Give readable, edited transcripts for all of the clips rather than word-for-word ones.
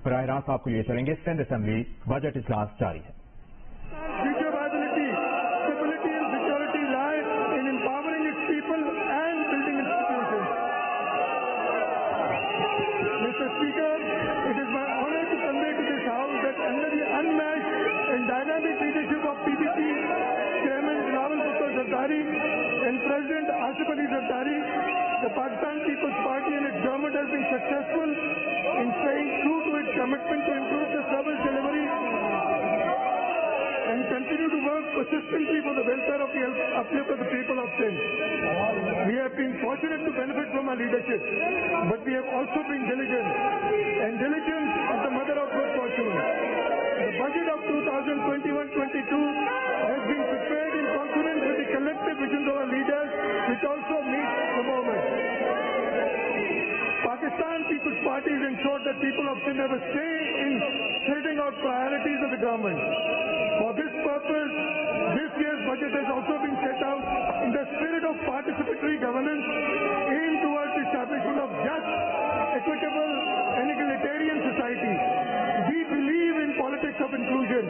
बराह रास्त आपके लिए चलेंगे। सिंध असेंबली बजट इजलास जारी है। Future viability, stability and security lie in empowering its people and building institutions. Mr. Speaker, it is my honor to convey to this House that under the unmatched and dynamic leadership of PPP Chairman Rawal Putra Zardari and President Asif Ali Zardari, the Pakistan People's Party and its government has been successful in staying true to its commitment to improve the service delivery and continue to work persistently for the welfare of the uplift of the people of Sindh. We have been fortunate to benefit from our leadership, but we have also been diligent, and diligence is the mother of good fortune. The budget of 2021-22 has been prepared in consonance with the collective visions of our leaders, which also meet the moment. Pakistan People's Party has ensured that people of Sindh have a say in setting out priorities of the government. For this purpose, this year's budget has also been set out in the spirit of participatory governance aimed towards the establishment of just, equitable and egalitarian society. We believe in politics of inclusion.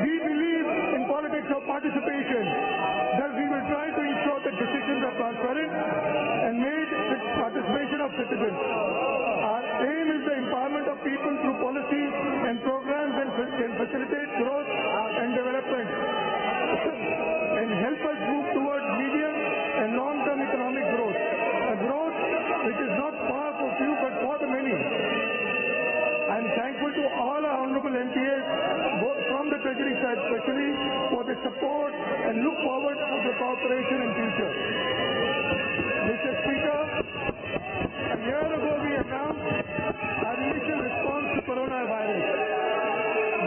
We believe in politics of participation. Thus we will try to ensure that decisions are transparent and made with participation of citizens. Our aim is the empowerment of people through policy and programs that can facilitate growth and development and help us move towards medium and long-term economic growth. A growth which is not far for few but for the many. I am thankful to all our honorable MPAs, both from the Treasury side especially, for the support and look forward to the cooperation in future. Mr. Speaker, a year ago we announced our initial response to coronavirus.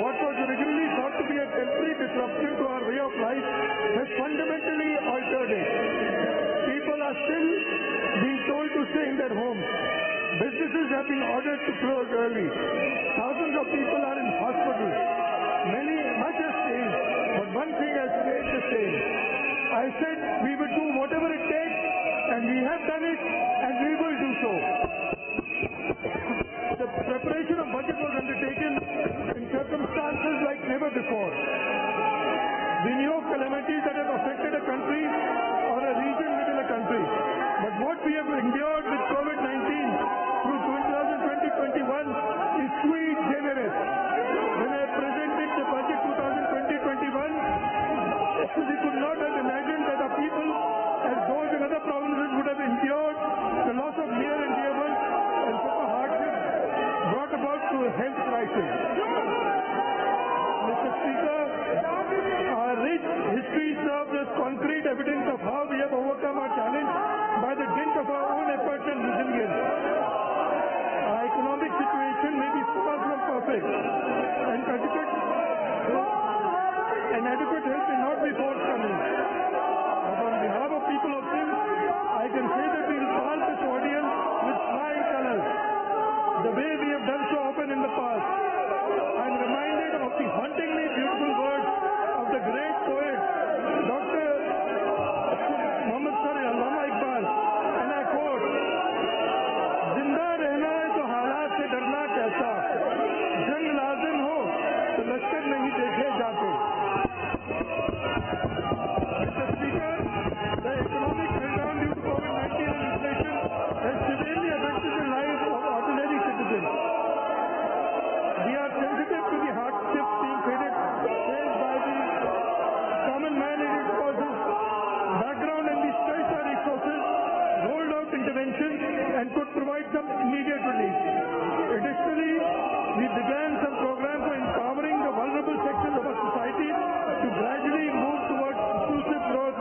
What was originally thought to be a temporary disruption to our way of life has fundamentally altered it. People are still being told to stay in their homes. Businesses have been ordered to close early. Thousands of people are in hospitals. Much has changed, but one thing has stayed the same. I said we would do whatever it takes, and we have done it, and we will do so. The preparation of budget was undertaken in circumstances like never before. We knew of calamities that have affected a country or a region within a country. But what we have endured with COVID-19 through 2020-21 is sui generis. When I presented the budget 2020-21, we could not have imagined that our people, as those in other provinces, would have endured the loss of near and dear ones and such a hardship brought about through a health crisis. Mr. Speaker, our rich history serves as concrete evidence of how we have overcome our challenge by the dint of our own efforts and resilience. Our economic situation may be far from perfect, and adequate help may not be forthcoming. But on behalf of people of Sindh, I can say that we will pass this ordeal with flying colors, the way we have done so often in the past. I am reminded of the hauntingly beautiful words of the great poet, Dr. Muhammad Allama Iqbal, and I quote, "Zinda rehna hai to हालात से डरना कैसा, जंग लाजिम हो तो लश्कर नहीं देखे जाते." Mr. Speaker, the economic meltdown due to COVID-19 and inflation has severely affected the lives of ordinary citizens. We are sensitive to the hardships being faced by the common man and his causes, background and the stress our resources, rolled out interventions and could provide some immediate relief. Additionally, we began some programs for empowering the vulnerable sections of our society to gradually move towards inclusive growth.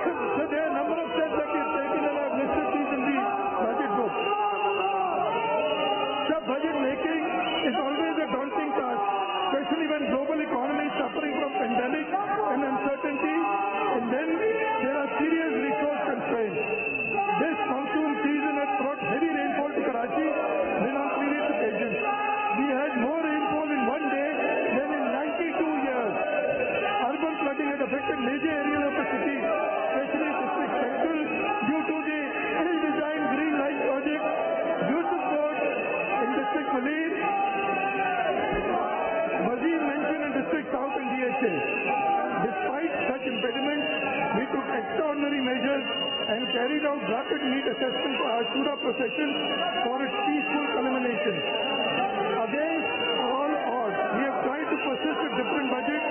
So there are a number of steps that we have taken, and I have listed these in the budget book. So budget making is always a daunting task, especially when global economy is suffering from pandemic and uncertainty, and then there are serious resource constraints. This monsoon season has brought heavy rainfall to Karachi, then on previous occasions. We and carried out rapid need assessment for Ashura procession for its peaceful culmination. Against all odds, we have tried to present a different budget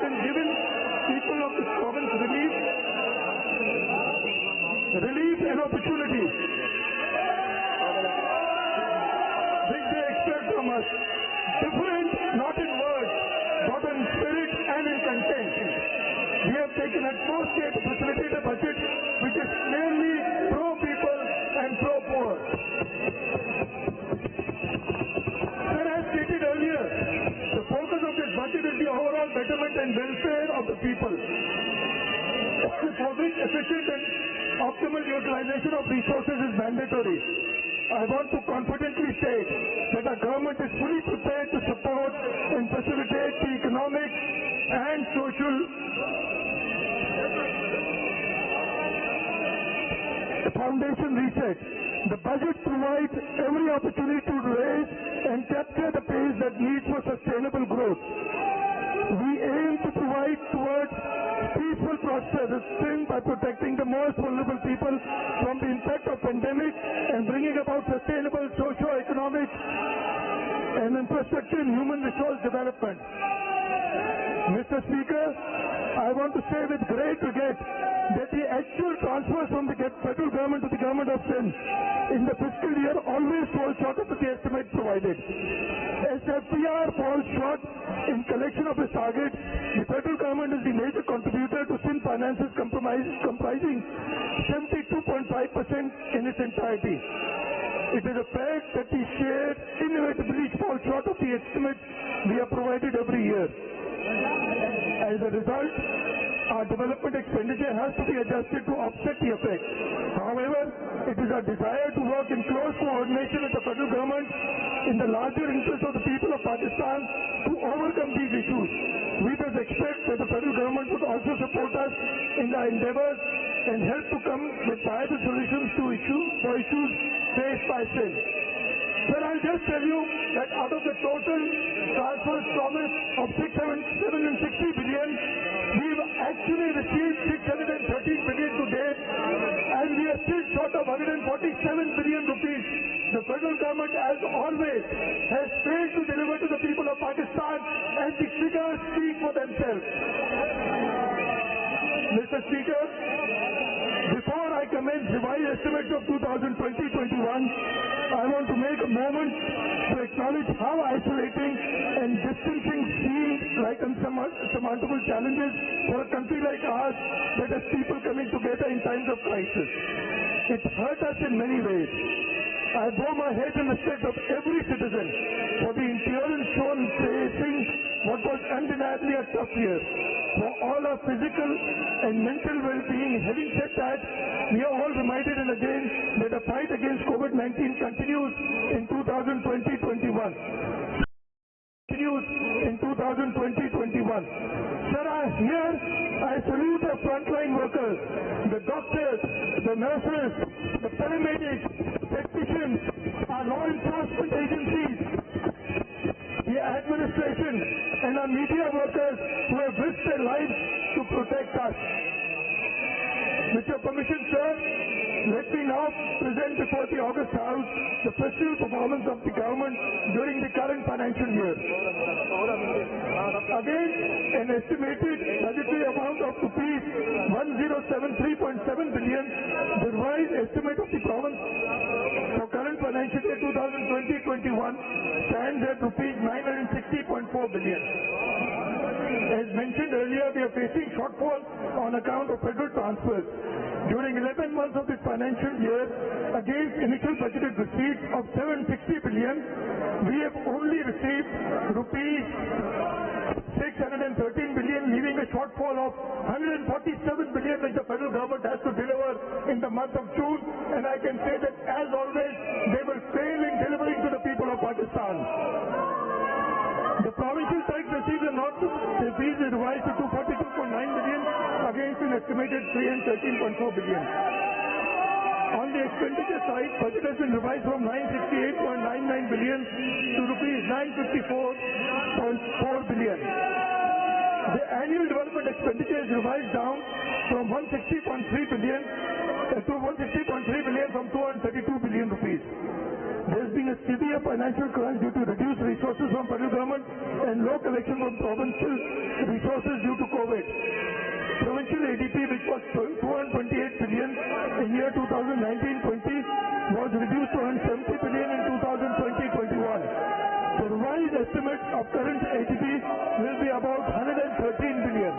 and given people of this province relief and opportunity which they expect from us. Different, not in words, but in spirit and in content. We have taken utmost care to facilitate a budget which is clearly pro-people and pro-poor. Sir, as stated earlier, the focus of this budget is the overall betterment and welfare of the people, for which efficient and optimal utilization of resources is mandatory. I want to confidently state that our government is fully prepared to support and facilitate the economic and social foundation reset. The budget provides every opportunity to raise and capture the pace that needs for sustainable growth. We aim to provide towards peaceful prosperity by protecting the most vulnerable people from the impact of pandemic and bringing about sustainable socio-economic and infrastructure and human resource development. Mr. Speaker, I want to say with great regret that the actual transfers from the federal government to the government of Sindh in the fiscal year always fall short of the estimate provided. As FDR falls short in collection of its target, the federal government is the major contributor to Sindh finances comprising 72.5% in its entirety. It is a fact that the share inevitably falls short of the estimates we are provided every year. As a result, our development expenditure has to be adjusted to offset the effect. However, it is our desire to work in close coordination with the federal government in the larger interest of the people of Pakistan to overcome these issues. We thus expect that the federal government would also support us in our endeavors and help to come with viable solutions to issues faced by Sindh. Sir, I'll just tell you that out of the total transfers promised of 760 billion, we've actually received 613 billion to date, and we are still short of 147 billion rupees. The federal government, as always, has failed to deliver to the people of Pakistan, and the figures speak for themselves. Mr. Speaker, before I commence revised estimates of 2020-21, I want to make a moment to acknowledge how isolating and distancing seemed like unsurmountable challenges for a country like ours that has people coming together in times of crisis. It hurt us in many ways. I bow my head in respect of every citizen for the endurance shown in facing what was undeniably a tough year. For all our physical and mental well-being, having said that, we are all reminded and again that the fight against COVID-19 continues in 2020-21. Sir, here I salute the frontline workers, the doctors, the nurses, the paramedics, technicians, our law enforcement agencies, the administration, and our media workers who have risked their lives to protect us. With your permission, sir, let me now present before the August House the festival performance of the government during the current financial year. Again, an estimated budgetary amount of rupees 1073.7 billion, the revised estimate of the province for current financial year 2020-21 stands at rupees 960.4 billion. As mentioned earlier, we are facing shortfall on account of federal transfers. During 11 months of this financial year, against initial budgeted receipts of 760 billion, we have only received rupees 613 billion, leaving a shortfall of 147 billion which the federal government has to deliver in the month of June, and I can say that as always, they will fail in delivering to the people of Pakistan. The provincial tax receipts are not revised to 242.9 billion against an estimated 313.4 billion. On the expenditure side, budget has been revised from 968.99 billion to rupees 954.4 billion. The annual development expenditure is has revised down from 160.3 billion to 160.3 billion from 232 billion rupees. There has been a severe financial crunch due to reduced resources from federal government and low collection from provincial resources due to COVID. Provincial ADP, which was 228 billion in year 2019-20, was reduced to 170 billion in 2020-21. The revised estimate of current ADP will be about 113 billion.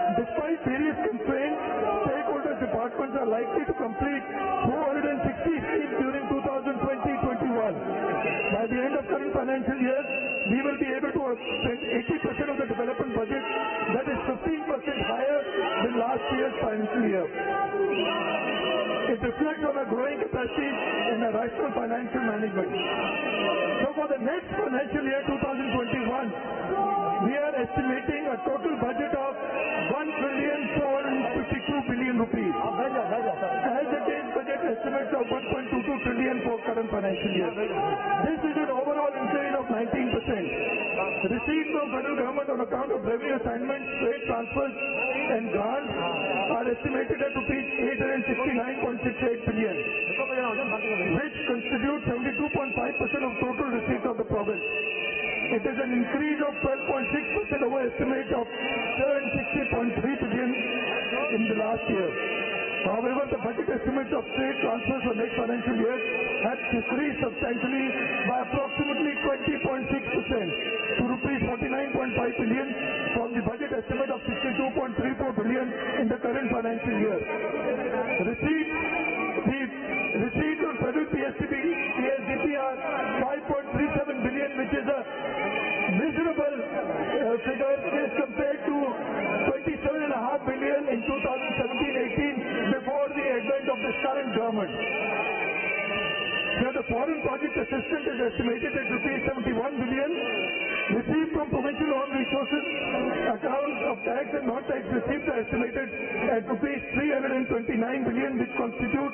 Despite various constraints, stakeholders departments are likely to complete 460 schemes during 2020-21. By the end of current financial year, we will be able to spend 80% of the development budget, that is 15% higher than last year's financial year. It reflects on a growing capacity in a rational financial management. So for the next financial year 2021, we are estimating a total budget of 1,452 billion rupees. As against budget estimates of 1.22 trillion for current financial year. This is an overall increase of 19%. Receipts from federal government on account of revenue assignments, trade transfers and grants are estimated at rupees 869.68 billion, which constitute 72.5% of total receipts of the province. It is an increase of 12.6% over estimate of 760.3 billion in the last year. However, the budget estimates of trade transfers for next financial year have decreased substantially by approximately 20.6% to rupees 49.5 billion from the budget estimate of 62.34 billion in the current financial year. Receipts on federal PSDP are 5.37 billion, which is a miserable figure as compared to 27.5 billion in 2017-18 before the advent of this current government. Now the foreign project assistance is estimated at rupees 71 billion. Received from provincial owned resources, accounts of tax and non-tax receipts are estimated at rupees 329 billion, which constitute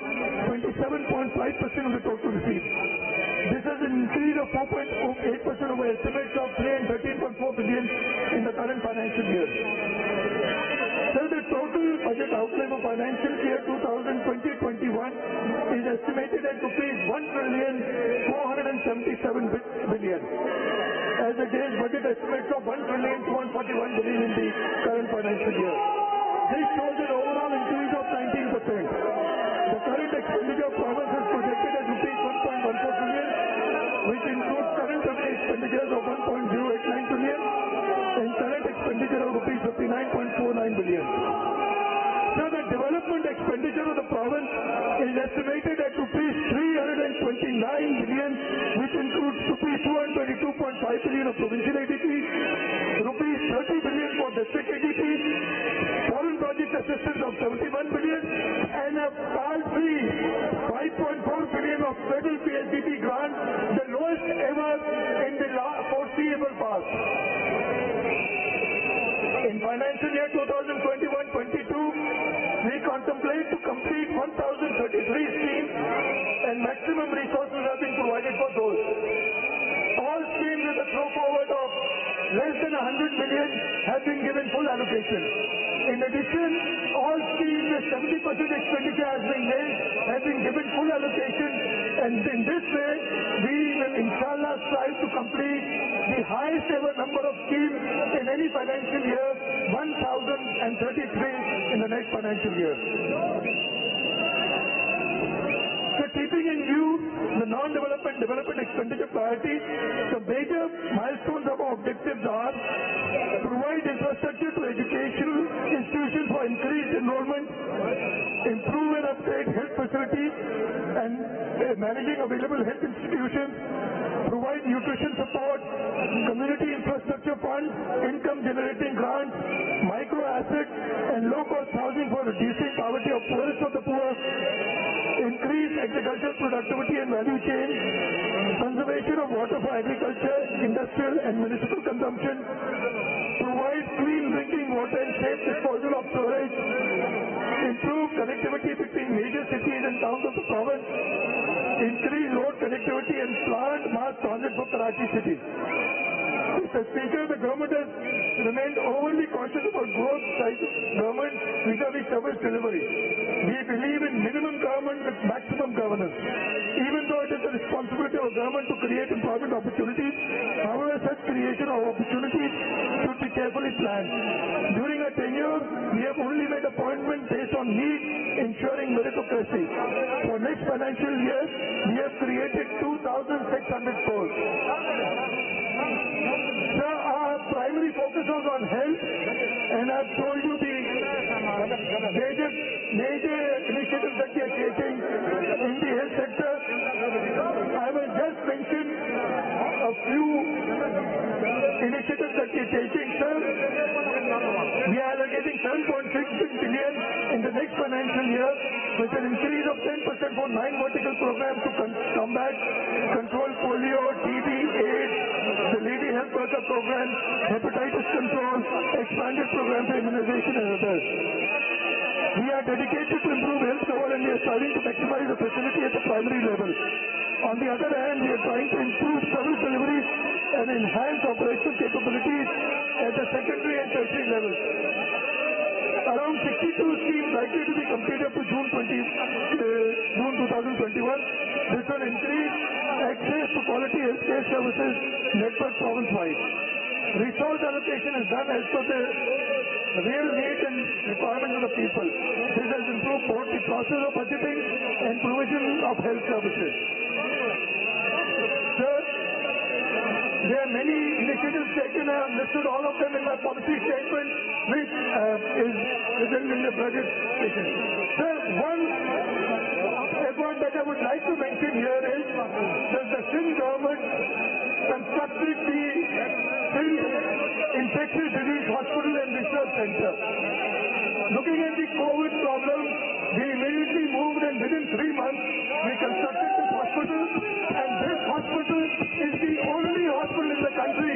27.5% of the total receipts. This is an increase of 4.8% over estimates of 313.4 billion in the current financial year. So the total budget outlay for financial year 2020-21 is estimated at rupees 1,477 billion, as against budget estimates of 1,241 billion in the current financial year. This shows an overall increase of 19%. The current expenditure of province is projected at rupees 1.14 trillion, which includes current expenditures of 1.089 trillion and current expenditure of rupees 59.49 billion. So the development expenditure of the province is estimated at rupees 329 billion, which includes rupees 222.5 billion of provincial ADP, rupees 30 billion for district ADP, foreign project assistance of 71 billion, and a paltry 5.4 billion of federal PSDP grant, the lowest ever in the foreseeable past. In financial year 2021-22, we contemplate to complete 1,033 schemes and maximum resources have been provided for those. All schemes with a throw forward of less than 100 million have been given full allocation. In addition, all schemes with 70% expenditure has been given full allocation, and in this way, we will inshallah strive to complete the highest ever number of schemes in any financial year, 1,033 in the next financial year. So keeping in view the non-development development expenditure priority, the major milestones of our objectives are provide infrastructure to educational institutions for increased enrollment, improve and upgrade health facilities and managing available health institutions, provide nutrition support, community infrastructure fund, income generating grants, micro assets and low-cost housing for reducing poverty of poorest of the poor, increase agricultural productivity and value chain, conservation of water for agriculture, industrial and municipal consumption, provide clean drinking water and safe disposal of storage, improve connectivity between major cities and towns of the province, increase road connectivity and plant mass transit for Karachi city. Mr. Speaker, the government has remained overly cautious about growth side government vis-a-vis service delivery. We believe in minimum government with maximum governance. Even though it is the responsibility of government to create employment opportunities, however, such creation of opportunities should be carefully planned. During our tenure, we have only made appointments based on need, ensuring meritocracy. For next financial year, we have created 2,600 posts. Sir, our primary focus was on health, and I've told you the major initiatives that we are taking in the health sector. I will just mention a few initiatives that we are taking, sir. We are allocating 7.6 billion in the next financial year, with an increase of 10% for 9 vertical programs to combat control polio, TB, AIDS, the Lady Health Worker Program, hepatitis control, expanded program for immunization and others. We are dedicated to improve health cover, and we are striving to maximize the facility at the primary level. On the other hand, we are trying to improve service deliveries and enhance operational capabilities at the secondary and tertiary levels. Around 62 schemes likely to be completed to June 2021. This will increase access to quality healthcare services network province-wide. Resource allocation is done as per the real need and requirements of the people. This has improved both the process of budgeting and provision of health services. Sir, there are many initiatives taken. I have listed all of them in my policy statement, which is written in the budget session. Sir, one effort that I would like to mention here is that the Sindh government constructed the Sindh Infectious Disease Hospital and Research Center. Looking at the COVID problem, we immediately moved, and within 3 months we constructed this hospital, and this hospital is the only hospital in the country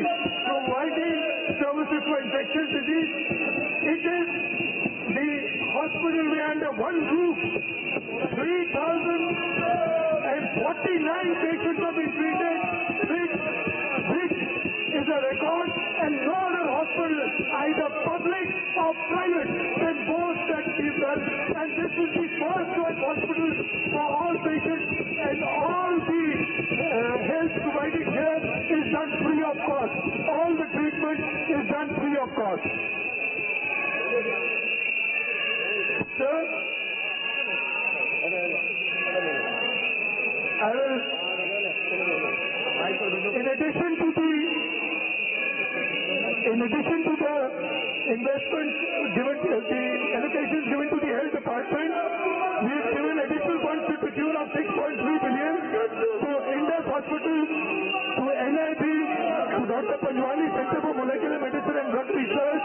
providing services for infectious disease. It is the hospital where under one roof 3,049 patients have been treated, which is a record, and no other hospital, either public or private, can boast that we've done. And this is the first choice hospital for all patients, and all the health provided here is done free of cost. All the treatment is done free of cost. Sir, I will, in addition to the investments given, the allocations given to the health department, we have given additional funds to the tune of 6.3 billion to Indus Hospital, to NIB, to Dr. Panjwani Center for Molecular Medicine and Drug Research,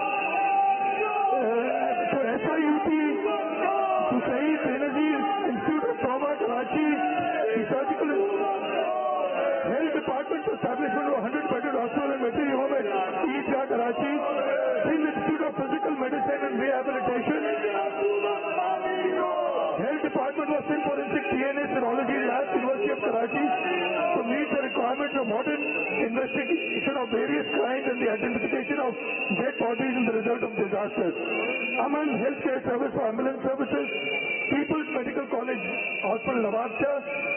to SIUT, to Saeed Benazir Institute of Trauma, Karachi, the Surgical Health Department's establishment of 100-bedded hospital and veterinary home at Eidgah, Karachi, Sindh Institute of Physical Medicine and Rehabilitation, Health Department of Sindh Forensic DNA Serology Lab, University of Karachi, to meet the requirements of modern investigation of various crimes and the identification of dead bodies in the result of disasters. Aman Healthcare Service for Ambulance Services, People's Medical College Hospital, Nawabsha,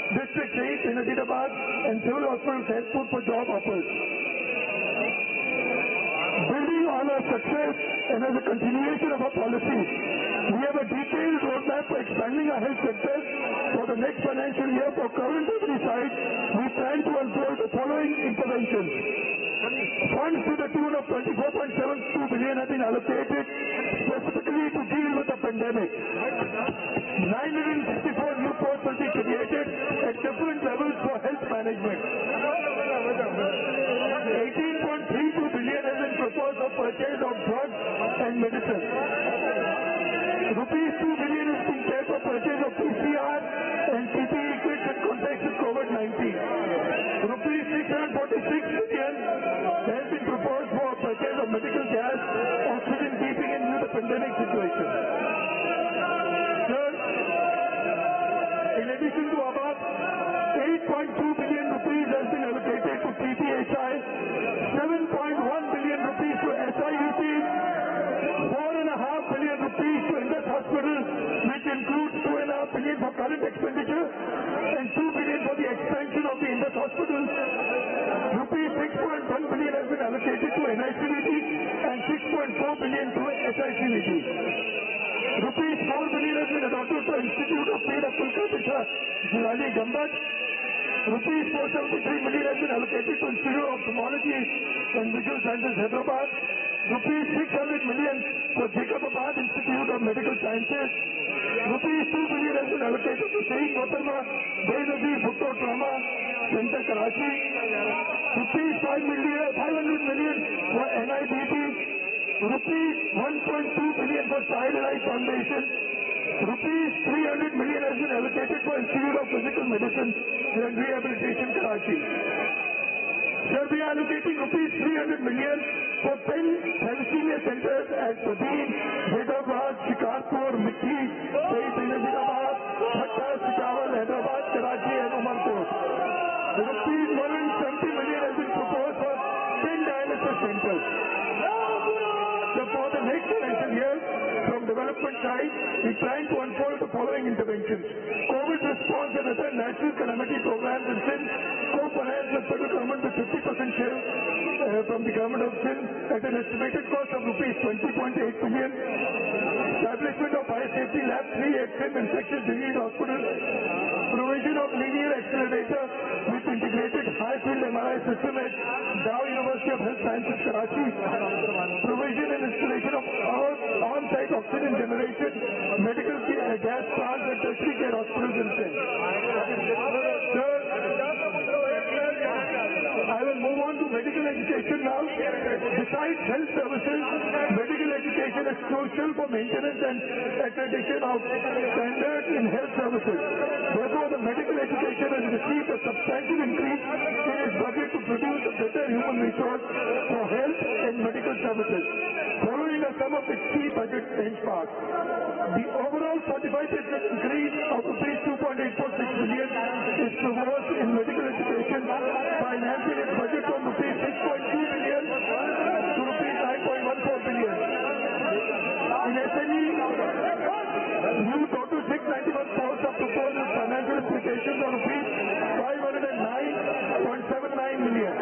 District 8 in Najeerabad, and Civil Hospital Saidpur for job offers. Building on our success and as a continuation of our policy, we have a detailed roadmap for expanding our health sector for the next financial year. For current revenue side, we plan to unfold the following interventions. Funds to the tune of 24.72 billion have been allocated specifically to deal with the pandemic. 964 new posts will be created at different levels for health management. 18.32 billion has been proposed for purchase of drugs and medicine. Rupees 2 billion is being paid for purchase of PCR and PPE kits in context with COVID-19. Rupees 646 billion has been proposed for purchase of medical gas, oxygen keeping in view of the pandemic situation. Sir, in addition to above, 8.2 billion rupees has been allocated to PPHI, 7. activity. Rupees 4 billion has been allotted to Institute of Peer Kulkartisha, Jilali Gambat. Rupees 473 million has been allocated to Institute of Ophthalmology and Visual Sciences, Hyderabad. Rupees 600 million for Jacobabad Institute of Medical Sciences. Rupees 2 billion has been allocated to Sheikh Mohtama Benazir Bhutto Trauma Center, Karachi. Rupees 500 million for NIBT. Rupees 1.2 billion for Child and Eye Foundation. Rupees 300 million has been allocated for Institute of Physical Medicine and Rehabilitation, Karachi. Sir, we are allocating rupees 300 million for 10 thalassemia centers at Padin, Hyderabad, Shikarpur, Mikki, Benazirabad, Bhatta, Sitawal, Hyderabad, Karachi and Umarpur. Rupees 170 million has been proposed for 10 dialysis centers. So for the next financial year, from development side, we plan to unfold the following interventions. COVID response and other natural calamity programs in Sindh, co-financed with federal government with 50% share from the government of Sindh at an estimated cost of rupees 20.8 billion. Establishment of Fire Safety Lab 3 at Sindh Infectious Disease Hospital. Provision of linear accelerator with integrated high-field MRI system at Dow University of Health Sciences, Karachi. Provision and installation of on-site oxygen generation, medical gas plants and tertiary care hospitals in Sindh. Sir, I will move on to medical education now. Besides health services, medical education is crucial for maintenance and accreditation of standards in health services. Therefore, the medical education has received a substantial increase in its budget to produce a better human resource for health and medical services. Following are some of its key budget benchmarks. The overall 45% increase of rupees 2.846 billion is proposed in medical education by enhancing its budget from rupees 6.2 billion to rupees 9.14 billion. In SME, new total 691 crores are proposed with financial implications of rupees 509.79 million.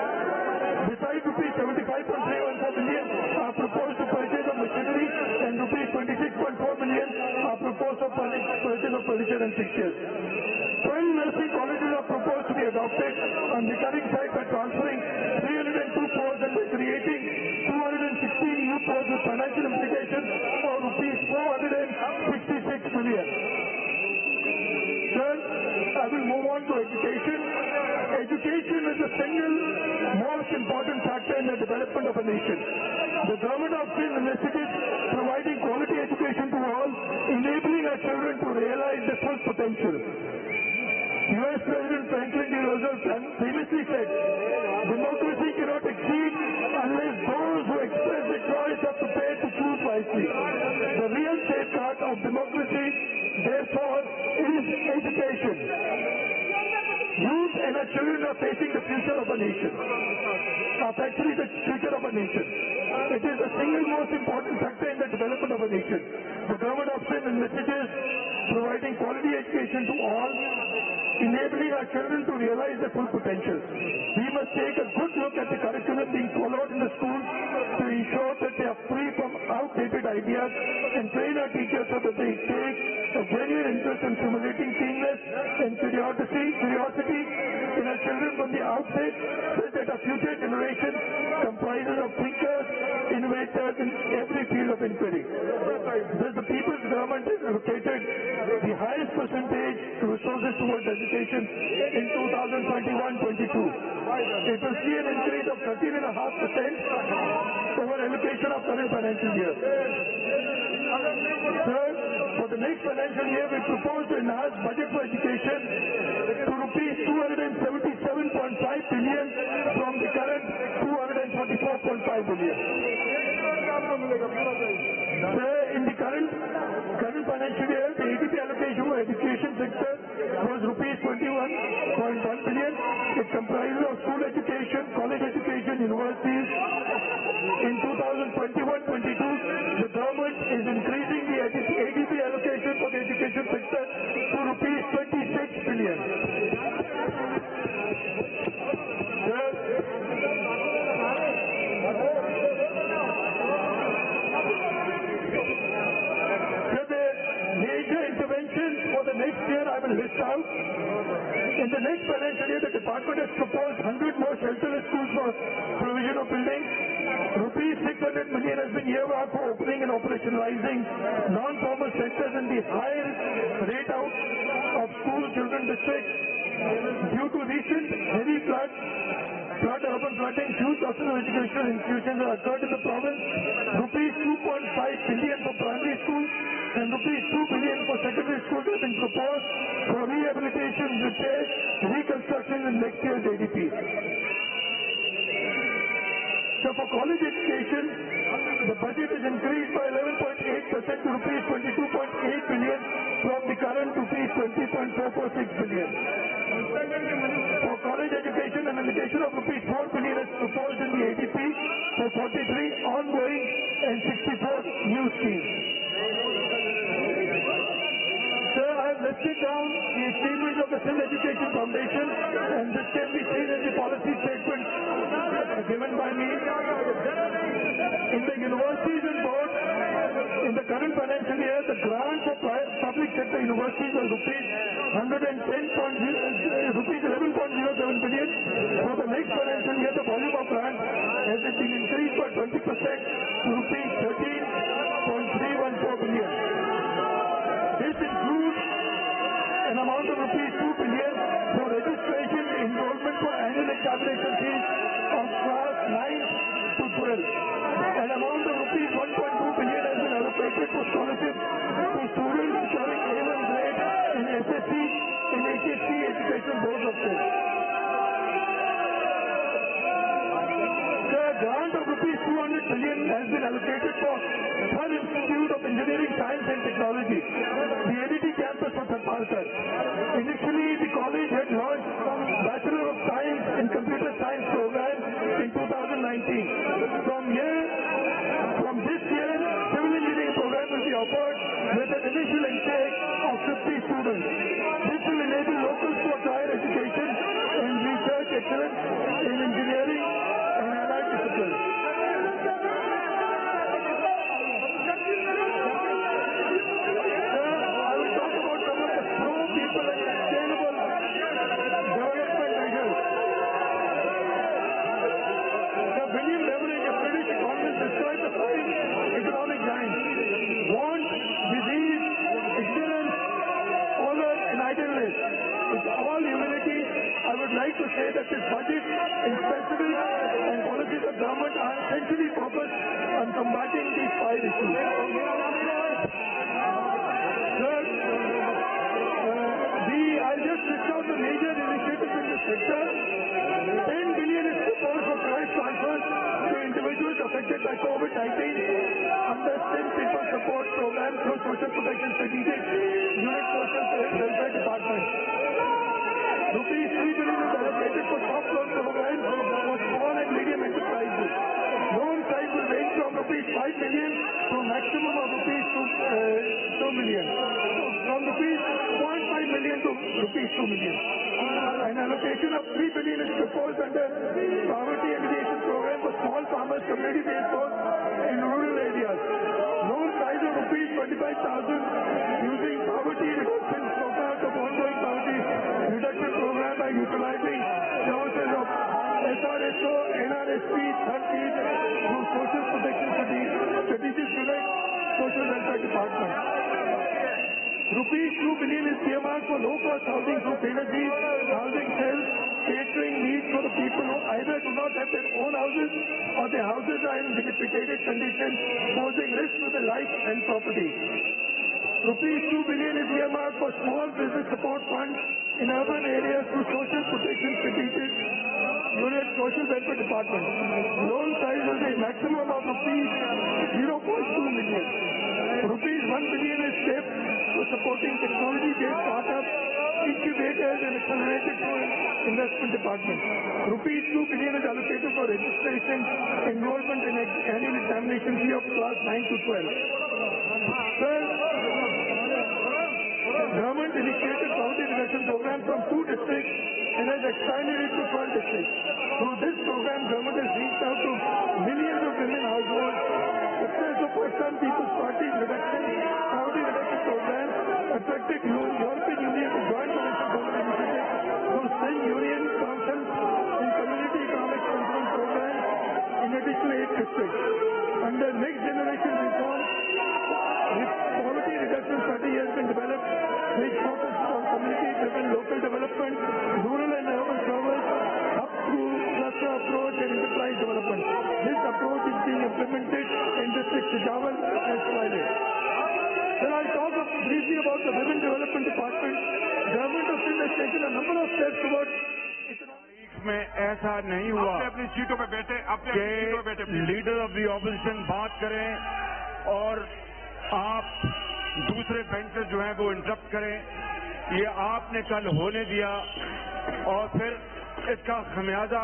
Besides rupees 75.314 billion are proposed to purchase of machinery and rupees 26.4 billion are proposed for purchase of furniture and fixtures. 12 nursing colleges are proposed to be adopted on recurring site by transferring 302 crores and by creating 216 new posts with financial implications of rupees 466 million. Sir, I will move on to education. Education is the single most important factor in the development of a nation. The government of Sindh initiatives providing quality education to all, enabling our children to realize their full potential. U.S. President Franklin D. Roosevelt previously said, democracy cannot exceed unless those who express their choice are prepared to choose wisely. The real safeguard of democracy, therefore, is education. Youth and our children are facing the future of a nation. Actually, the future of a nation. It is the single most important factor in the development of a nation. The government of Sindh initiatives providing quality education to all, enabling our children to realize their full potential. We must take a good look at the curriculum being followed in the schools to ensure that they are free from outdated ideas and train our teachers so that they take a genuine interest in stimulating keenness and curiosity in our children from the outset, so that our future generation comprises of thinkers, innovators in every field of inquiry. Thus, the people's government has allocated the highest percentage to resources towards education in 2021-22. It will see an increase of 13.5% over allocation of current financial year. Third, for the next financial year, we propose to enhance budget for education to rupees 277.5 billion from the current 244.5 billion. In the current financial year, the ADP allocation for education sector was rupees 21.1 billion. It comprises of school education, college education, universities. In 2021-22, the government is increasing the ADP allocation for the education sector to rupees 26 billion. In the next financial year, the department has proposed 100 more shelterless schools for provision of buildings. Rupees 600 million has been earmarked for opening and operationalizing non-formal sectors in the higher rate out of school children districts. Due to recent heavy urban flooding, huge losses of educational institutions have occurred in the province. Rupees 2.5 billion for primary schools and rupees 2 billion for secondary schools have been proposed for rehabilitation, repair, reconstruction in next year's ADP. So for college education, the budget is increased by 11.8% to rupees 22.8 billion from the current rupees 20.446 billion. For college education, an allocation of rupees 4 billion is proposed in the ADP for 43 ongoing and 64 new schemes. Sir, I have listed down the achievements of the Skill Education Foundation, and this can be seen in the policy statement given by me. In the universities and boards, in the current financial year, the grant for public sector universities was rupees 11.07 billion. For the next financial year, the volume of grant has been increased by 20% to rupees 13.314 billion. This includes an amount of rupees 2 billion for registration enrollment for annual examination fees of class 9 to 12. An amount of rupees 1.2 billion has been allocated for scholarships to students scoring A1 grade in SSC and HSC education board of schools. The grant of rupees 200 billion has been allocated for Third Institute of Engineering, Science and Technology, the ADT campus for Tharparkar. Initially, the college had launched Bachelor of Science in Computer Science program in 2019. From this year, civil engineering program will be offered with an initial intake of 50 students. This will enable locals to acquire education and research excellence in engineering and allied disciplines. I will talk about some of the pro-people and sustainable development measures. William Beveridge, a British economist, described the five economic giants: want, disease, ignorance, honor, and idleness. With all humility, I would like to say that this budget, its specific and policies of government are essentially focused on combating these five issues. Sir, I'll just list out the major initiatives in this sector. 10 billion is proposed for cash transfers to individuals affected by COVID-19 under SIM People Support Program through Social Protection Strategic Unit Social Welfare Department. Rupees 3 billion is allocated for soft loan program for small and medium enterprises. Loan size will range from rupees 5 million to a maximum of rupees 2 million. From rupees 0.5 million to rupees 2 million. An allocation of 3 billion is proposed under Poverty Alleviation Program for small farmers, community-based posts in rural areas. Loan size of rupees 25,000 using poverty reduction programs of ongoing poverty reduction program by utilizing services of SRSO, NRSP, third through Social Protection Strategic Unit, Social Welfare Department. Rupees 2 billion is earmarked for low-cost housing through synergies, housing cells, catering needs for the people who either do not have their own houses or their houses are in dilapidated condition, posing risk to their life and property. Rupees 2 billion is earmarked for small business support funds in urban areas through Social Protection Strategic Unit, Social Welfare Department. Loan size will be a maximum of rupees 0.2 million. Rupees 1 billion is kept for supporting technology-based startups, incubators and accelerated investment department. Rupees 2 billion is allocated for registration, enrollment and annual examination fee of class 9 to 12. Sir, government initiated poverty reduction program from 2 districts and has expanded it to 12 districts. Through this program, government has reached out to millions of women households. Success of First-Time People's Party's poverty reduction program attracted European Union to join commercial government initiative through میں ایسا نہیں ہوا اپنی سیٹوں پہ بیٹھے، کہ leader of the opposition بات کریں اور آپ دوسرے بینچز جو ہیں وہ انٹرپٹ کریں. یہ آپ نے کل ہونے دیا اور پھر اس کا خمیازہ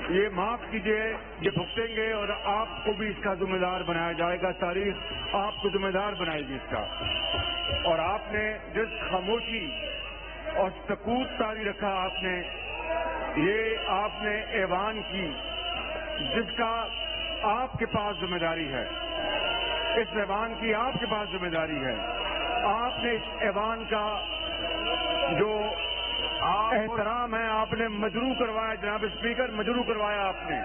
یہ معاف کیجیے یہ بھگتیں گے اور آپ کو بھی اس کا ذمہ دار بنایا جائے گا. تاریخ آپ کو ذمہ دار بنائے گی اس کا. اور آپ نے جس خاموشی اور سکوت طاری رکھا آپ نے، یہ آپ نے ایوان کی جس کا آپ کے پاس ذمہ داری ہے، اس ایوان کی آپ کے پاس ذمہ داری ہے. آپ نے اس ایوان کا جو احترام ہے آپ نے مجروح کروایا. جناب اسپیکر، مجروح کروایا آپ نے.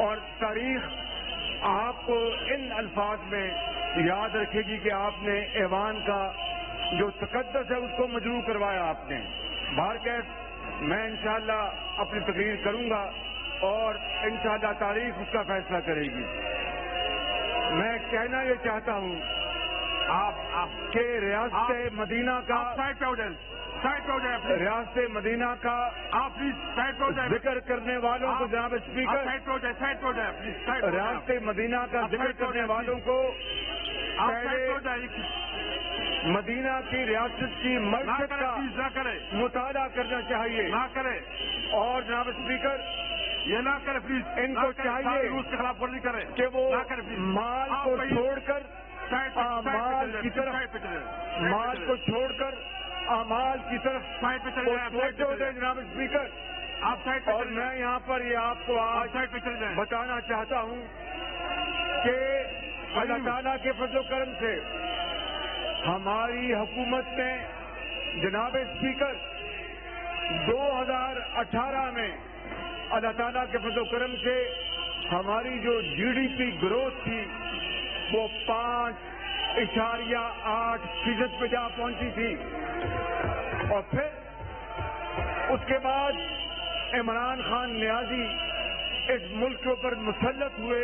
اور تاریخ آپ کو ان الفاظ میں یاد رکھے گی کہ آپ نے ایوان کا جو تقدس ہے اس کو مجروح کروایا آپ نے. باہر کیف میں انشاءاللہ اپنی تقریر کروں گا اور انشاءاللہ تاریخ اس کا فیصلہ کرے گی. میں کہنا یہ چاہتا ہوں کہ ریاست مدینہ کا ریاست مدینہ کا ذکر کرنے والوں کو جناب اسپیکر ریاست مدینہ کا ذکر کرنے والوں کو مدینہ کی ریاست کی معیشت کا مطالعہ کرنا چاہیے نہ کرے. اور جناب اسپیکر یہ نہ کرے پلیز. ان کو چاہیے اس کے خلاف ورزی کرے کہ وہ نہ کرے پلیز. مال کو چھوڑ کر اعمال کی طرف مال کو چھوڑ کر اعمال کی طرف توجہ دیں جناب اسپیکر. آپ سائڈ پہ اور میں یہاں پر یہ آپ کو آج سائڈ پہ چلے جائیں. بتانا چاہتا ہوں کہ اللہ تعالیٰ کے فضل و کرم سے ہماری حکومت نے جناب اسپیکر 2018 میں اللہ تعالیٰ کے فضل و کرم سے ہماری جو جی ڈی پی گروتھ تھی وہ 5.8% پہ جا پہنچی تھی. اور پھر اس کے بعد عمران خان نیازی اس ملک کے اوپر مسلط ہوئے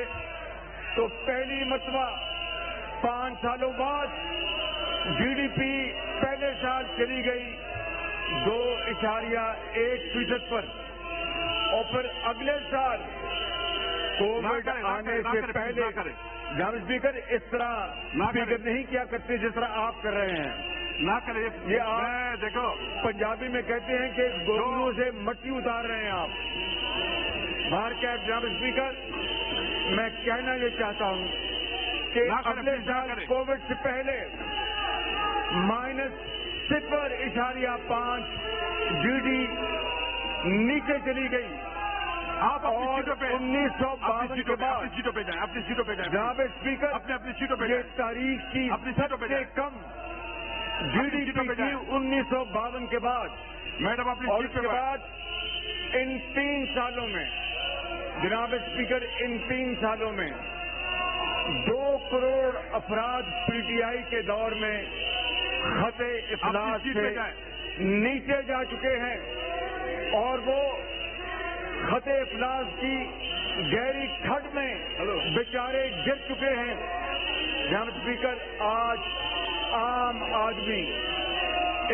تو پہلی مرتبہ 5 سالوں بعد جی ڈی پی پہلے سال چلی گئی 2.1% پر اور پھر اگلے سال کووڈ آنے سے پہلے جناب اسپیکر اس طرح اسپیکر نہیں کیا کرتے جس طرح آپ کر رہے ہیں. نہ کرے. یہ آپ دیکھو پنجابی میں کہتے ہیں کہ گورنوں سے مٹی اتار رہے ہیں آپ. باہر کیا جناب اسپیکر میں کہنا یہ چاہتا ہوں کہ اگلے سال کووڈ سے پہلے -0.5 جی ڈی نیچے چلی گئی. آپ اپنی سیٹوں پہ 1952 کے بعد سیٹوں پہ جائیں. اپنی سیٹوں پہ جائیں جناب اسپیکر اپنی سیٹوں پہ یہ تاریخ کی سب سے کم جی ڈی پی کی 1952 کے بعد. میڈم اپنی اور سیٹ اس کے پہ بعد ان 3 سالوں میں جناب اسپیکر ان 3 سالوں میں 2 کروڑ افراد پی ٹی آئی کے دور میں خط افلاس سے نیچے جا چکے ہیں اور وہ خط افلاس کی گہری کھڈ میں بیچارے گر چکے ہیں. جناب اسپیکر آج عام آدمی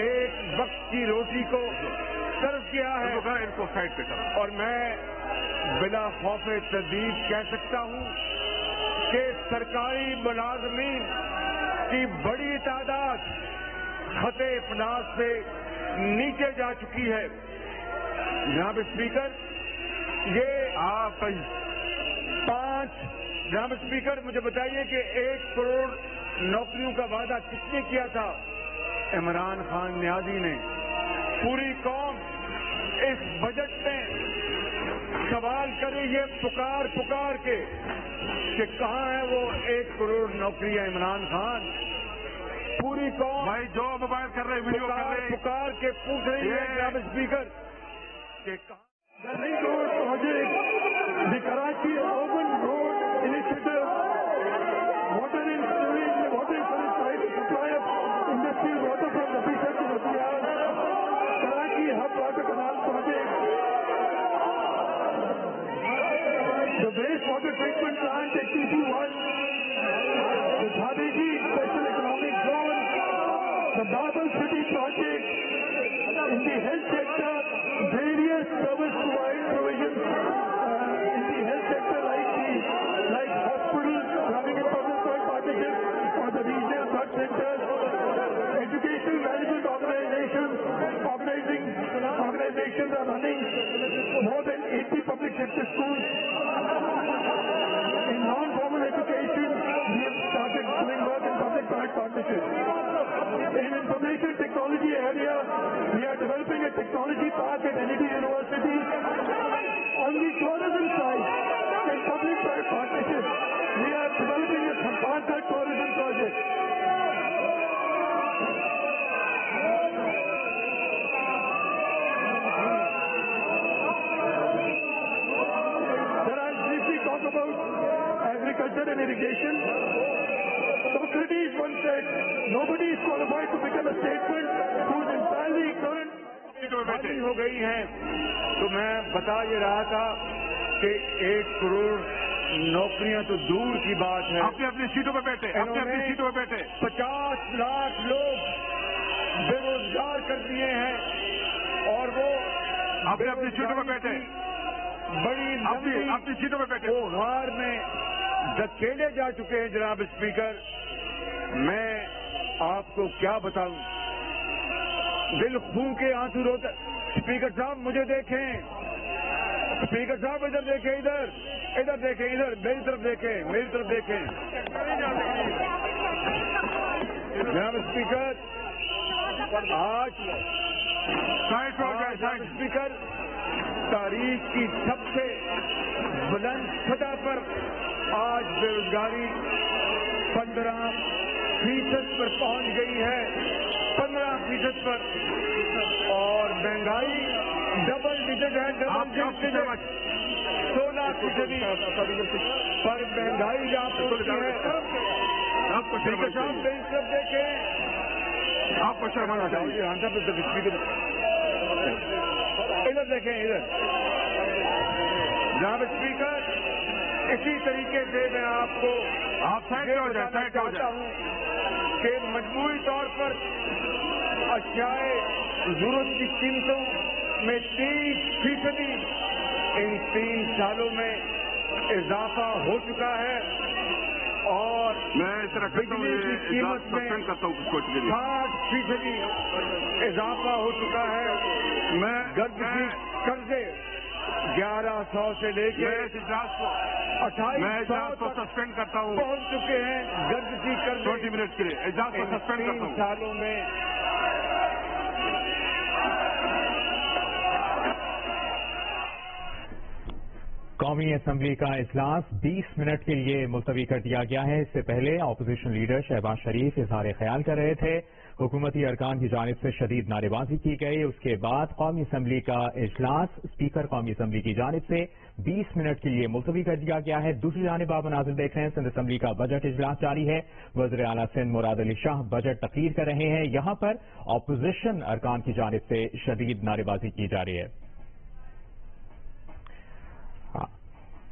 ایک وقت کی روٹی کو ترس گیا ہے. ان کو سائڈ پہ کرو. اور میں بلا خوف تردید کہہ سکتا ہوں کہ سرکاری ملازمین کی بڑی تعداد خط افلاس سے نیچے جا چکی ہے. جناب اسپیکر یہ آپ 5 جناب اسپیکر مجھے بتائیے کہ 1 کروڑ نوکریوں کا وعدہ کس نے کیا تھا؟ عمران خان نیازی نے. پوری قوم اس بجٹ میں سوال کرے یہ پکار کے کہ کہاں ہے وہ 1 کروڑ نوکریاں عمران خان. پوری قوم بھائی جو موبائل کر رہے ویڈیو کر رہے پکار کے پوچھ رہی ہے جناب اسپیکر کہ کہاں The ring road project, the Karachi Urban Road Initiative, water supply of industrial water from Nafisa to Nabiar, Karachi Hub Water Canal project, the wastewater treatment plant at TP1, the Bhadeji Special Economic Zone, the Babel City project, in the health sector, various service organizations are running more than 80 public sector schools. In non-formal education, we have started doing work in public-private partnerships. In information technology area, we are developing a technology park at NED University. On the tourism side, in public-private partnerships, we are developing a Sampanta tourism project. Then I'll briefly talk about agriculture and irrigation. Socrates once said, nobody is qualified to become a statesman who is entirely ignorant. खाली हो गई हैं, तो मैं बता ये रहा था कि 1 करोड़ नौकरियां तो दूर की बात है। अपनी अपनी सीटों पे बैठे, अपनी अपनी सीटों पे बैठे। 50 लाख लोग बेरोजगार कर दिए हैं और वो अपनी अपनी सीटों पे बैठे, बड़ी अपनी सीटों पे बैठे। हार में धकेले जा चुके हैं। जनाब स्पीकर, मैं आपको क्या बताऊं, दिल खून के आंसू रोते। स्पीकर साहब मुझे देखें, स्पीकर साहब इधर देखें, इधर देखें, इधर मेरी तरफ देखें, मेरी तरफ देखें। जनाब स्पीकर, आज स्पीकर, तारीख की सबसे बुलंद सतह पर आज बेरोजगारी 15% पर पहुंच गई है, 15% पर, और महंगाई डबल डिजिट है, 16% पर महंगाई जहाँ पहुंची है। स्पीकर साहब मेरी तरफ देखें, आपको शर्माना चाहिए। इधर देखें, इधर। जनाब स्पीकर, इसी तरीके से मैं आपको आप साइड हो जाए, साइड हो चाहता जाए। हूँ कि मजबूरी तौर पर अशियाए जरूरत की कीमतों में 30% इन 3 सालों में इजाफा हो चुका है और मैं इस तरह करता हूँ, बिजली की कीमत में सस्पेंड करता हूँ कुछ के लिए। 60% इजाफा हो चुका है। मैं कर्जे 1100 से लेकर मैं इस इजलास को 2800 सस्पेंड करता हूँ पहुंच चुके हैं। गर्द की कर्जे 20 मिनट के लिए इजलास को सस्पेंड करता 3 हूँ। सालों में कौमी असम्बली का इजलास 20 मिनट के लिए मुलतवी कर दिया गया है। इससे पहले अपोजिशन लीडर शहबाज शरीफ इजहार ख्याल कर रहे थे। हुकूमती अरकान की जानिब से शदीद नारेबाजी की गई। उसके बाद कौमी असम्बली का इजलास स्पीकर कौमी असम्बली की जानिब से 20 मिनट के लिए मुलतवी कर दिया गया है। दूसरी जानिब आप मनाजिर देख रहे हैं, सिंध असम्बली का बजट इजलास जारी है। वज़ीर आला सिंध मुराद अली शाह बजट तकरीर कर रहे हैं। यहाँ पर अपोजिशन अरकान की जानिब से शदीद नारेबाजी की जा रही है।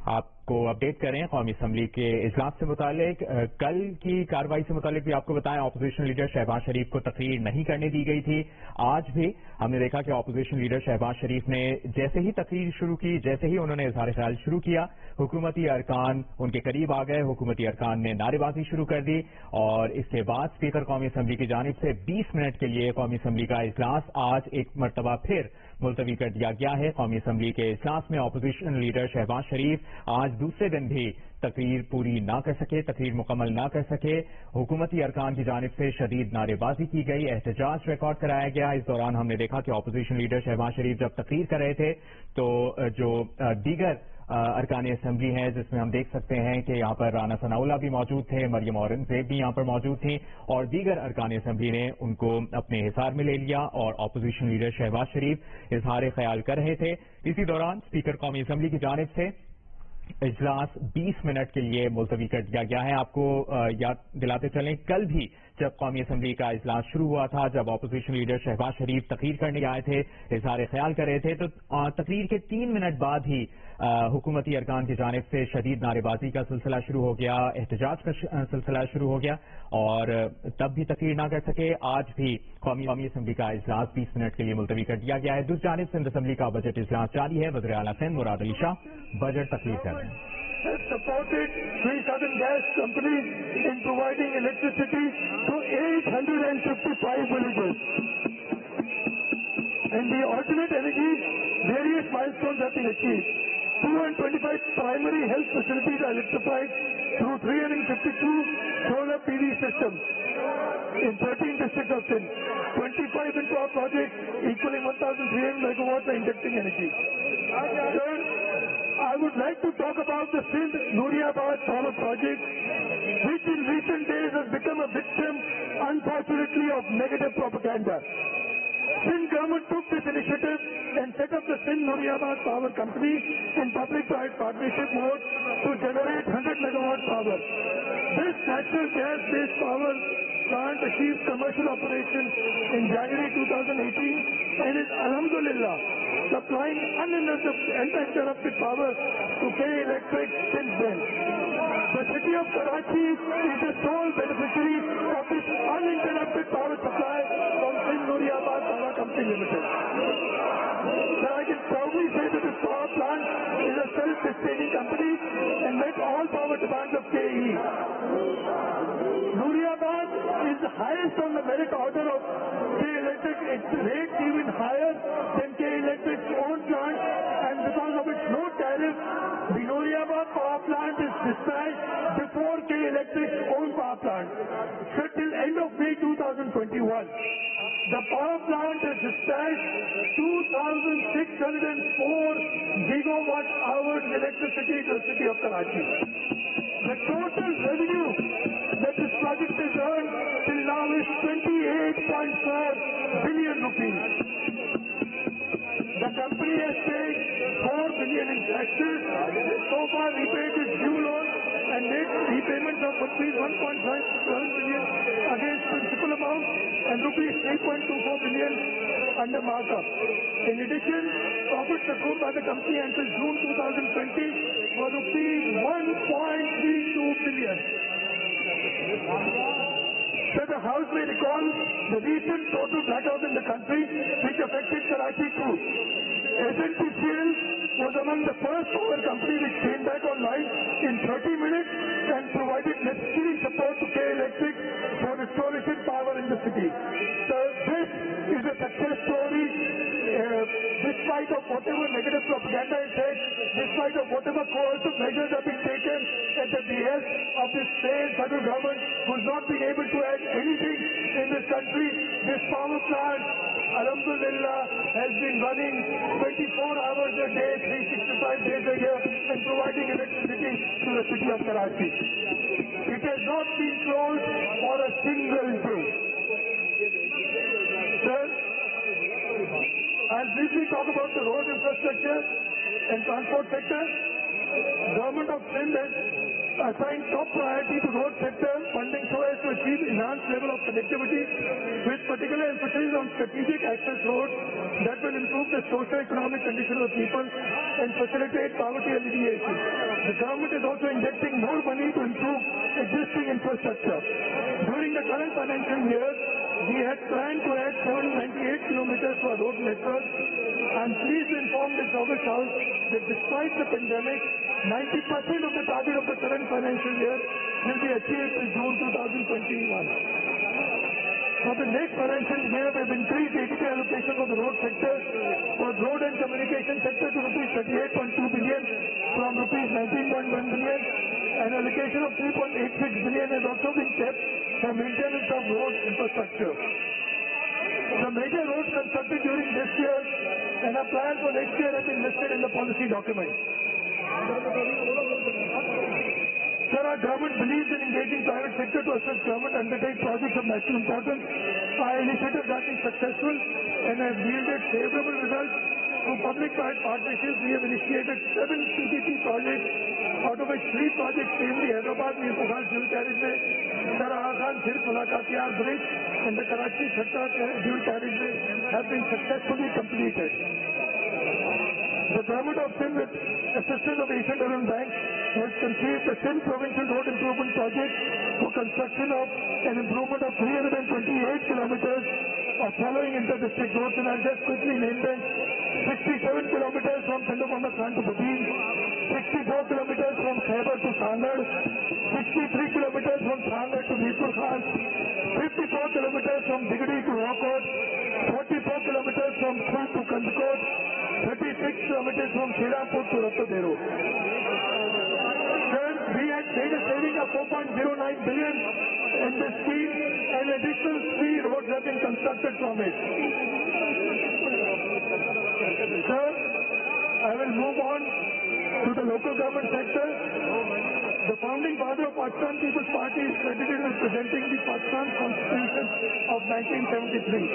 आपको अपडेट करें कौमी असम्बली के इजलास से मुतालिक। कल की कार्रवाई से मुतालिक भी आपको बताएं, अपोजिशन लीडर शहबाज शरीफ को तकरीर नहीं करने दी गई थी। आज भी हमने देखा कि अपोजिशन लीडर शहबाज शरीफ ने जैसे ही तकरीर शुरू की, जैसे ही उन्होंने इजहार ख्याल शुरू किया, हुकूमती अरकान उनके करीब आ गए। हुकूमती अरकान ने नारेबाजी शुरू कर दी और इसके बाद स्पीकर कौमी असम्बली की जानिब से 20 मिनट के लिए कौमी असम्बली का इजलास आज एक मरतबा फिर मुलतवी कर दिया गया है। कौमी असम्बली के इजलास में अपोजिशन लीडर शहबाज शरीफ आज दूसरे दिन भी तकरीर पूरी ना कर सके, तकरीर मुकम्मल ना कर सके। हुकूमती अरकान की जानिब से शदीद नारेबाजी की गई, एहतजाज रिकॉर्ड कराया गया। इस दौरान हमने देखा कि अपोजिशन लीडर शहबाज शरीफ जब तकरीर कर रहे थे तो जो दीगर अरकान असम्बली हैं, जिसमें हम देख सकते हैं कि यहाँ पर राना सनाउल्लाह भी मौजूद थे, मरियम औरंगजेब भी यहाँ पर मौजूद थी और दीगर अरकान असम्बली ने उनको अपने हिसार में ले लिया और अपोजिशन लीडर शहबाज शरीफ इजहार ख्याल कर रहे थे। इसी दौरान स्पीकर कौमी असम्बली की जानिब से इजलास 20 मिनट के लिए मुलतवी कर दिया गया है। आपको याद दिलाते चलें, कल भी जब कौमी असम्बली का इजलास शुरू हुआ था, जब अपोजिशन लीडर शहबाज शरीफ तकरीर करने आए थे, इजहार ख्याल कर रहे थे, तो तकरीर के 3 मिनट बाद ही हुकूमती अरकान की जानिब से शदीद नारेबाजी का सिलसिला शुरू हो गया, एहतजाज का सिलसिला शुरू हो गया और तब भी तकरीर ना कर सके। आज भी कौमी असम्बली का इजलास 20 मिनट के लिए मुलतवी कर दिया गया है। दूसरी जानिब सिंध असम्बली का बजट इजलास जारी है। वज़ीर आला सिंध मुराद अली शाह बजट तकरीर कर रहे हैं। Has supported 3 southern gas companies in providing electricity to 855 villages. In the alternate energy, various milestones have been achieved. 225 primary health facilities are electrified through 352 solar PV systems in 13 districts of Sindh. 25 wind power projects equaling 1,300 megawatts are injecting energy. Sir, I would like to talk about the Sindh Nooriabad power project, which in recent days has become a victim, unfortunately, of negative propaganda. Sindh government took this initiative and set up the Sindh Nooriabad Power Company in public-private partnership mode to generate 100 megawatt power. This natural gas-based power plant achieved commercial operation in January 2018 and is, alhamdulillah, supplying uninterrupted power to K Electric since then. The city of Karachi is the sole beneficiary of this uninterrupted power supply from Sindh Nooriabad Power Company Limited. So I can proudly say that this power plant is a self-sustaining company and met all power demands of KE. Nooriabad is the highest on the merit order of K Electric. Its rate even higher than K Electric's own plant, and because of its low tariff, the Nooriabad power plant is dispatched before K Electric's own power plant. So till end of May 2021, the power plant has dispatched 2,604 gigawatt hours electricity to the city of Karachi. The total revenue that this project has earned till now is 28.4 billion rupees. The company has paid 4 billion in taxes, so far repaid its due loan and made repayments of rupees 1.57 billion against principal amount and rupees 3.24 billion under markup. In addition, profits accrued by the company until June 2020 were rupees 1.32 billion. So the House may recall the recent total blackout in the country which affected Karachi too. SNPCL was among the first power company which came back online in 30 minutes and provided necessary support to K Electric for restoration power in the city. So this is a success story despite of whatever negative propaganda is said, despite of whatever coercive measures have been taken at the behest of this failed federal government who's not been able to add anything in this country. This power plant, alhamdulillah, has been running 24 hours a day, 365 days a year and providing electricity to the city of Karachi. It has not been closed for a single day. Sir, I'll briefly talk about the road infrastructure and transport sector. Government of Sindh has assigned top priority to road sector funding so as to achieve enhanced level of connectivity with particular emphasis on strategic access roads that will improve the socio-economic condition of people and facilitate poverty alleviation. The government is also injecting more money to improve existing infrastructure. During the current financial year, we had planned to add 798 kilometers to our road network. I'm pleased to inform this August House that despite the pandemic, 90% of the target of the current financial year will be achieved in June 2021. For the next financial year, we have increased the equity allocation for the road sector for road and communication sector to rupees 38.2 billion from rupees 19.1 billion. An allocation of 3.86 billion has also been kept for maintenance of road infrastructure. The major roads constructed during this year and a plan for next year have been listed in the policy document. Sir, our government believes in engaging private sector to assist government undertake projects of national importance. Our initiatives have been successful and have yielded favorable results. Through public-private partnerships, we have initiated 7 PPP projects, out of which 3 projects, namely Hyderabad Mir Pugal Dual Carriageway, Sarahan Sirf Mulaqatiyar Bridge, and the Karachi Chhatta Dual Carriageway, have been successfully completed. The government of Sindh, with assistance of Asian Development Bank, has conceived the Sindh Provincial Road Improvement Project for construction of an improvement of 328 kilometers of following inter-district roads, and I'll just quickly name them: 67 kilometers from Pindopama Khan to Badin, 64 kilometers from Khyber to Sangad, 63 kilometers from Sangad to Mirpur Khas, 54 kilometers from Digdi to Rockford, 44 kilometers from Khul to Kandkot, 36 kilometers from Srirampur to Rattabero. Sir, we had made a saving of 4.09 billion in this scheme, and additional 3 roads have been constructed from it. Sir, I will move on to the local government sector. The founding father of Pakistan People's Party is credited with presenting the Pakistan Constitution of 1973.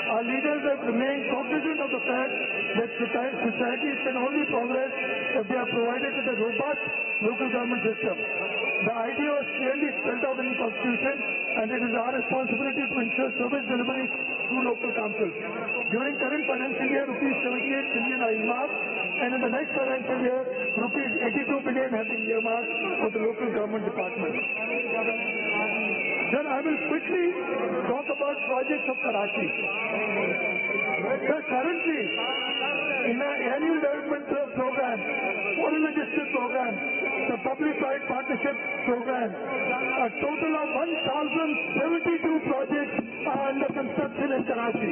Our leaders have remained cognizant of the fact that societies can only progress if they are provided with a robust local government system. The idea was clearly spelled out in the Constitution, and it is our responsibility to ensure service delivery through local councils. During current financial year, rupees 78 billion are earmarked, and in the next financial year, rupees 82 billion have been earmarked for the local government department. Then I will quickly talk about projects of Karachi. Sir, currently, in our annual development program, foreign district program, the public-private partnership program, a total of 1,072 projects are under construction in Karachi.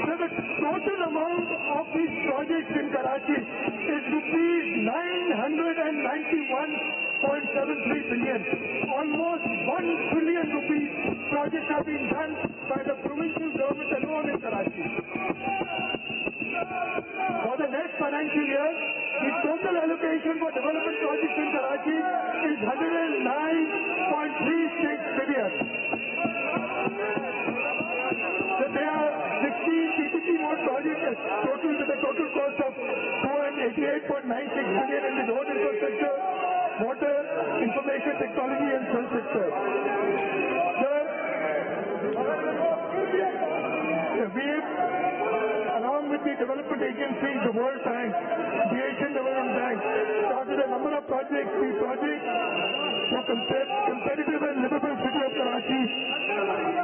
So the total amount of these projects in Karachi is rupees 991.73 billion. Almost 1 trillion rupees projects have been done by the provincial government alone in Karachi. For the next financial year, the total allocation for development projects in Karachi is 109.36 billion. So there are 16 PPP mode projects with a total cost of 288.96 billion in the road infrastructure, water, information technology and health sector. Sir, we along with the development agencies, the World Bank, the Asian Development Bank, started a number of projects. The project for competitive and livable city of Karachi,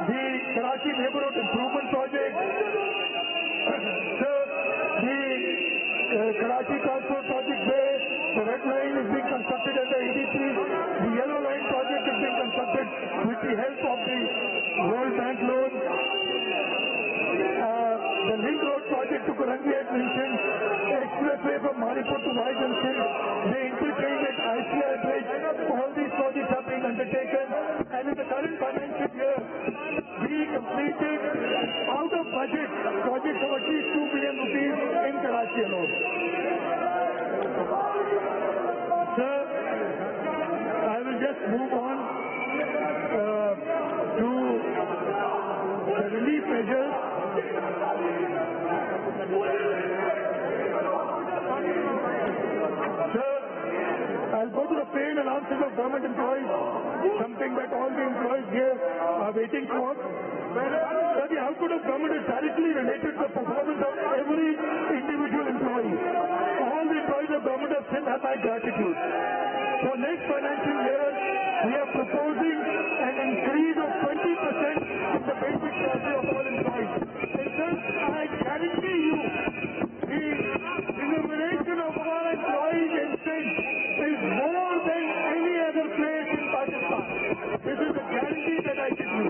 the Karachi Neighborhood Improvement Project, the Karachi Transport Project Bay, the Red Line is being constructed under EDP, the Yellow Line project is being constructed with the help of the World Bank loan. The Link Road project to Karangi had mentioned, expressway from Manipur to Y Junction, the interchange at ICI Bridge, all these projects are being undertaken, and in the current financial year, we completed out of budget projects of at least 2 billion rupees in Karachi alone. Sir, I will just move on to the relief measures. Sir, I'll go to the pay and allowances of government employees, something that all the employees here are waiting for. Sir, the output of government is directly related to the performance of every individual employee. All the employees of government have sent my gratitude. For next financial year, we are proposing an increase of 20% in the basic salary of all employees. And sir, I guarantee you, the remuneration of our employees in Sindh is more than any other place in Pakistan. This is a guarantee that I give you.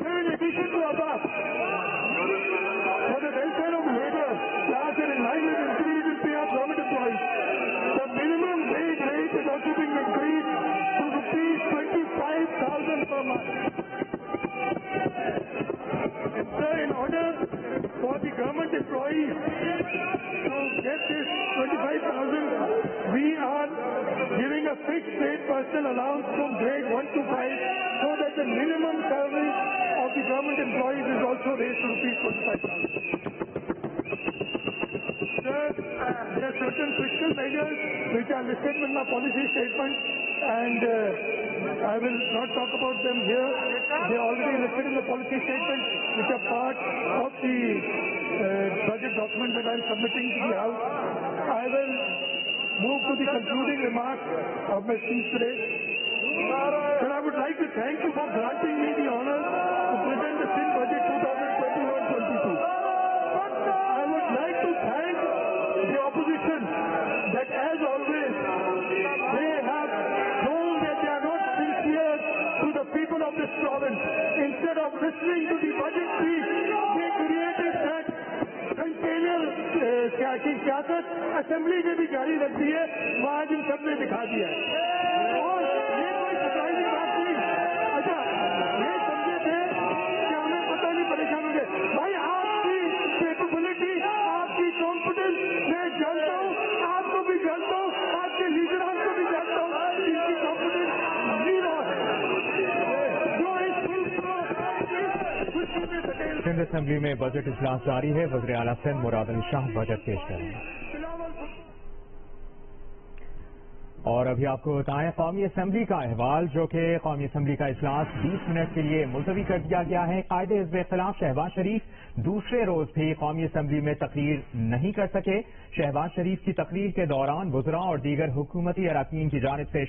In addition to above, for the welfare of labor, class and in line with increase in pay of government employees, the minimum wage rate is also being increased to rupees 25,000 per month. And sir, in order for the government employees to get this 25,000, we are giving a fixed rate personal allowance from grade 1 to 5 so that the minimum salary of the government employees is also raised to rupees 25,000. Sir, there are certain fiscal measures which are listed in my policy statement, and I will not talk about them here. They are already listed in the policy statement, which are part of the budget document that I am submitting to the House. I will move to the concluding remarks of my speech today. Sir, I would like to thank you for granting me the honor to present the Sindh Budget 2021-22. I would like to thank the opposition that, as always, they have shown that they are not sincere to the people of this province. Instead of listening to the budget speech लेकिन सियासत assembly में भी जारी रखती है, वो आज इन सब ने दिखा दिया है। और ये कोई सरप्राइजिंग बात नहीं। अच्छा, ये समझे थे कि हमें पता नहीं, परेशान होंगे। भाई आपकी कैपेबिलिटी, आपकी कॉन्फिडेंस मैं जानता हूँ, आपको भी जानता हूँ, आपके लीडरान को भी जानता हूँ, इनकी कॉन्फिडेंस जीरो है। जो इस मुल्क को खुशी में सटेल सिंध असेंबली में बजट इजलास जारी है। वज़ीर आला सिंध मुराद अली शाह बजट पेश करेंगे। और अभी आपको बताएं, कौमी असेंबली का अहवाल, जो कि कौमी असेंबली का इजलास 20 मिनट के लिए मुलतवी कर दिया गया है। कायदे हिज़्ब इख्तिलाफ शहबाज शरीफ दूसरे रोज भी कौमी असेंबली में तकरीर नहीं कर सके। शहबाज शरीफ की तकरीर के दौरान वज़रा और दीगर हुकूमती अरकान की जानिब से